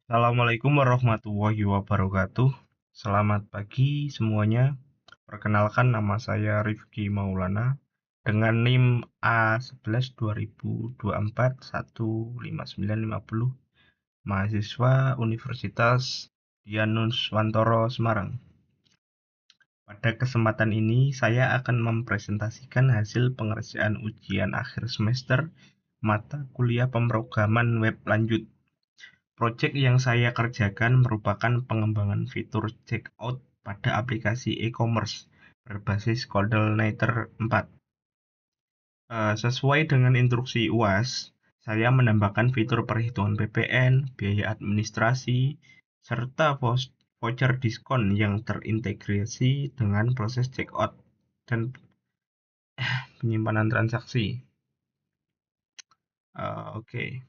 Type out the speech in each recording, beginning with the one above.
Assalamualaikum warahmatullahi wabarakatuh. Selamat pagi semuanya. Perkenalkan, nama saya Rifki Maulana dengan NIM A11 2024 15950, mahasiswa Universitas Dianuswantoro Semarang. Pada kesempatan ini saya akan mempresentasikan hasil pengerjaan ujian akhir semester mata kuliah pemrograman web lanjut. Proyek yang saya kerjakan merupakan pengembangan fitur checkout pada aplikasi e-commerce berbasis CodeLetter 4. Sesuai dengan instruksi UAS, saya menambahkan fitur perhitungan PPN, biaya administrasi, serta voucher diskon yang terintegrasi dengan proses checkout dan penyimpanan transaksi. Oke.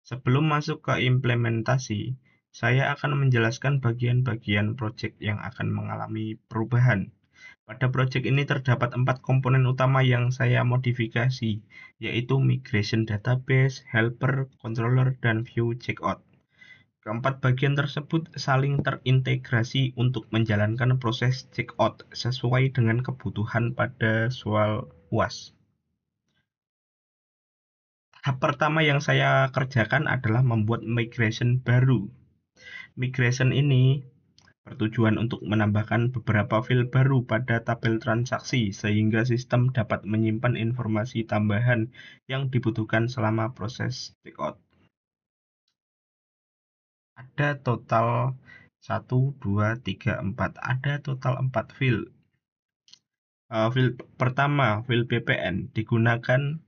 Sebelum masuk ke implementasi, saya akan menjelaskan bagian-bagian proyek yang akan mengalami perubahan. Pada proyek ini terdapat 4 komponen utama yang saya modifikasi, yaitu migration database, helper, controller, dan view checkout. Keempat bagian tersebut saling terintegrasi untuk menjalankan proses checkout sesuai dengan kebutuhan pada soal UAS. Tahap pertama yang saya kerjakan adalah membuat migration baru. Migration ini bertujuan untuk menambahkan beberapa file baru pada tabel transaksi sehingga sistem dapat menyimpan informasi tambahan yang dibutuhkan selama proses checkout. Ada total 4 file. File pertama, file PPN, digunakan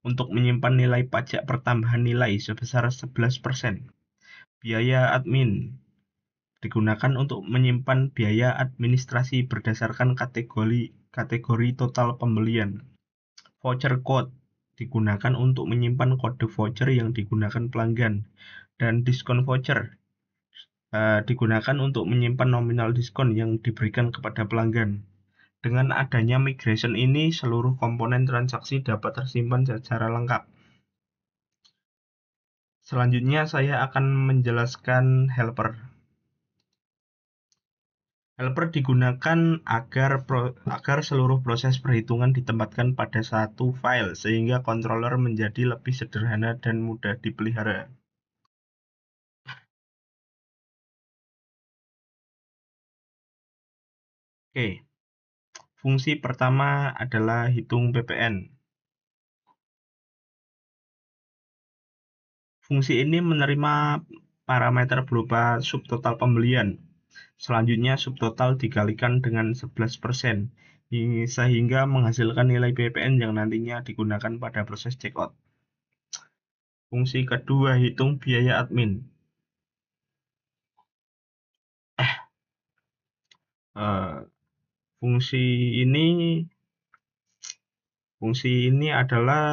untuk menyimpan nilai pajak pertambahan nilai sebesar 11%. Biaya admin digunakan untuk menyimpan biaya administrasi berdasarkan kategori total pembelian. Voucher code digunakan untuk menyimpan kode voucher yang digunakan pelanggan. Dan diskon voucher digunakan untuk menyimpan nominal diskon yang diberikan kepada pelanggan. Dengan adanya migration ini, seluruh komponen transaksi dapat tersimpan secara lengkap. Selanjutnya saya akan menjelaskan helper. Helper digunakan agar seluruh proses perhitungan ditempatkan pada satu file, sehingga controller menjadi lebih sederhana dan mudah dipelihara. Oke, fungsi pertama adalah hitung PPN. Fungsi ini menerima parameter berupa subtotal pembelian. Selanjutnya subtotal dikalikan dengan 11%, sehingga menghasilkan nilai PPN yang nantinya digunakan pada proses checkout. Fungsi kedua, hitung biaya admin. Fungsi ini adalah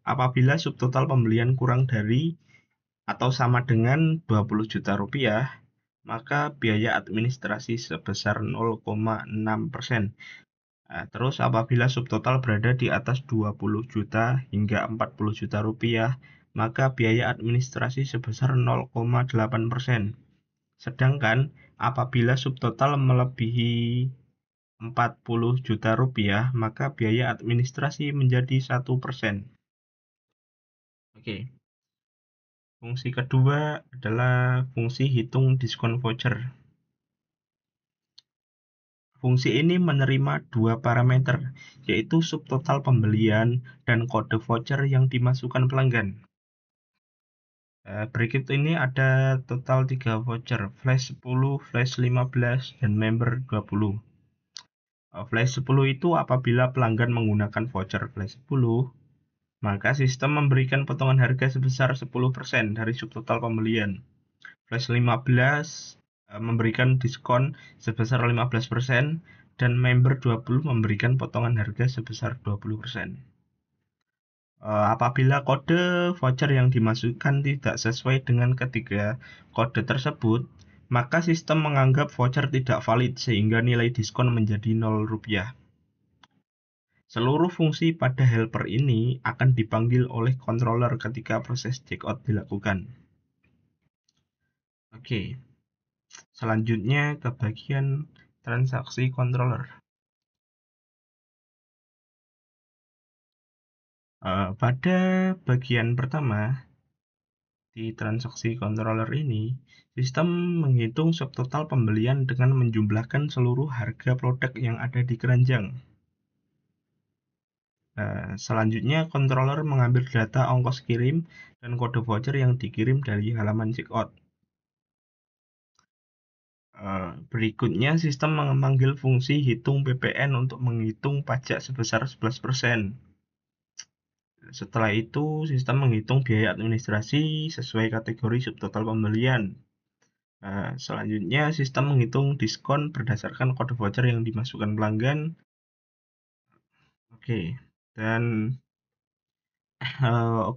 apabila subtotal pembelian kurang dari atau sama dengan 20 juta rupiah, maka biaya administrasi sebesar 0,6%. Terus apabila subtotal berada di atas 20 juta hingga 40 juta rupiah, maka biaya administrasi sebesar 0,8%. Sedangkan apabila subtotal melebihi 40 juta rupiah, maka biaya administrasi menjadi 1%. Oke. Fungsi kedua adalah fungsi hitung diskon voucher. Fungsi ini menerima dua parameter, yaitu subtotal pembelian dan kode voucher yang dimasukkan pelanggan. Berikut ini ada total 3 voucher, flash 10, flash 15, dan member 20. Flash 10 itu apabila pelanggan menggunakan voucher flash 10, maka sistem memberikan potongan harga sebesar 10% dari subtotal pembelian. Flash 15 memberikan diskon sebesar 15%, dan member 20 memberikan potongan harga sebesar 20%. Apabila kode voucher yang dimasukkan tidak sesuai dengan ketiga kode tersebut, maka sistem menganggap voucher tidak valid sehingga nilai diskon menjadi 0 rupiah. Seluruh fungsi pada helper ini akan dipanggil oleh controller ketika proses checkout dilakukan. Oke, selanjutnya ke bagian transaksi controller. Pada bagian pertama, di transaksi controller ini, sistem menghitung subtotal pembelian dengan menjumlahkan seluruh harga produk yang ada di keranjang. Selanjutnya, controller mengambil data ongkos kirim dan kode voucher yang dikirim dari halaman checkout. Berikutnya, sistem memanggil fungsi hitung PPN untuk menghitung pajak sebesar 11%. Setelah itu, sistem menghitung biaya administrasi sesuai kategori subtotal pembelian. Selanjutnya, sistem menghitung diskon berdasarkan kode voucher yang dimasukkan pelanggan. Oke, dan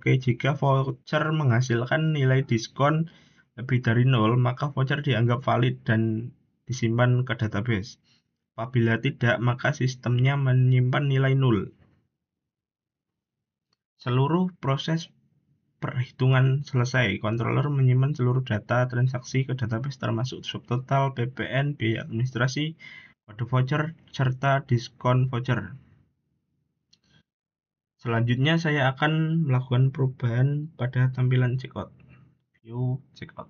jika voucher menghasilkan nilai diskon lebih dari 0, maka voucher dianggap valid dan disimpan ke database. Apabila tidak, maka sistemnya menyimpan nilai 0. Seluruh proses perhitungan selesai. Controller menyimpan seluruh data transaksi ke database termasuk subtotal, PPN, biaya administrasi, kode voucher, serta diskon voucher. Selanjutnya saya akan melakukan perubahan pada tampilan checkout. View checkout.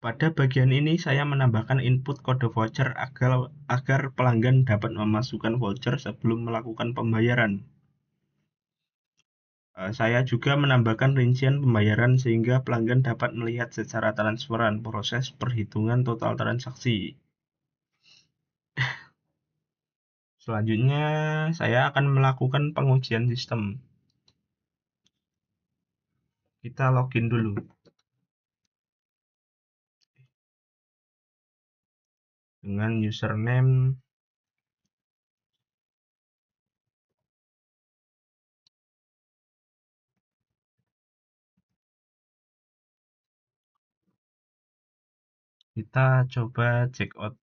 Pada bagian ini saya menambahkan input kode voucher agar pelanggan dapat memasukkan voucher sebelum melakukan pembayaran. Saya juga menambahkan rincian pembayaran sehingga pelanggan dapat melihat secara transparan proses perhitungan total transaksi. Selanjutnya, saya akan melakukan pengujian sistem. Kita login dulu dengan username. Kita coba check out.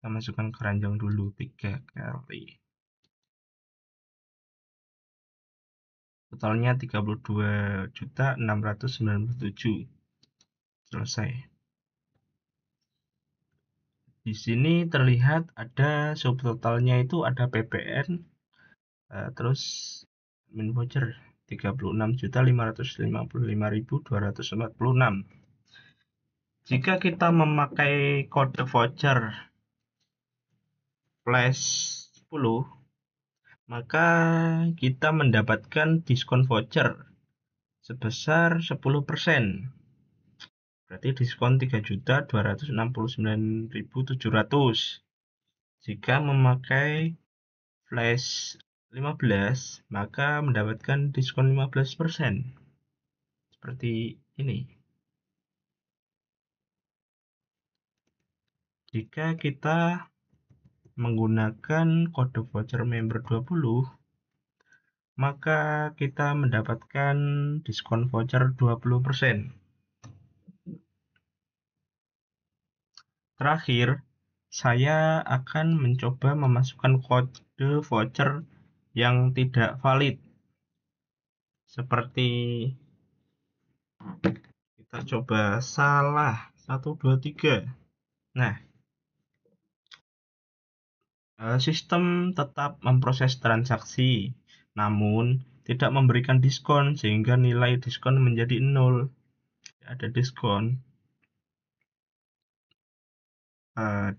Kita masukkan keranjang dulu 3 kali. Totalnya 32.697. Selesai. Di sini terlihat ada subtotalnya itu ada PPN, terus admin voucher 36.555.246. Jika kita memakai kode voucher flash 10, maka kita mendapatkan diskon voucher sebesar 10%. Berarti diskon 3.269.700. Jika memakai flash 15, maka mendapatkan diskon 15%. Seperti ini. Jika kita menggunakan kode voucher member 20, maka kita mendapatkan diskon voucher 20%. Terakhir, saya akan mencoba memasukkan kode voucher yang tidak valid. Seperti kita coba salah 1, 2, 3. Nah, sistem tetap memproses transaksi, namun tidak memberikan diskon sehingga nilai diskon menjadi 0. Ada diskon.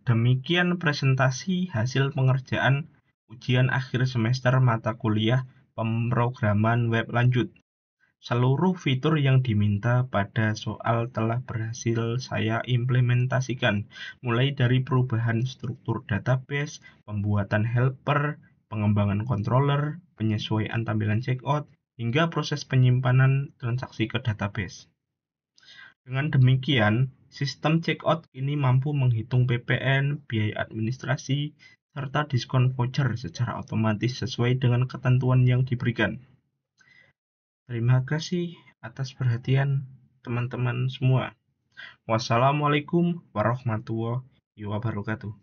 Demikian presentasi hasil pengerjaan ujian akhir semester mata kuliah pemrograman web lanjut. Seluruh fitur yang diminta pada soal telah berhasil saya implementasikan, mulai dari perubahan struktur database, pembuatan helper, pengembangan controller, penyesuaian tampilan checkout, hingga proses penyimpanan transaksi ke database. Dengan demikian, sistem checkout ini mampu menghitung PPN, biaya administrasi, serta diskon voucher secara otomatis sesuai dengan ketentuan yang diberikan. Terima kasih atas perhatian teman-teman semua. Wassalamualaikum warahmatullahi wabarakatuh.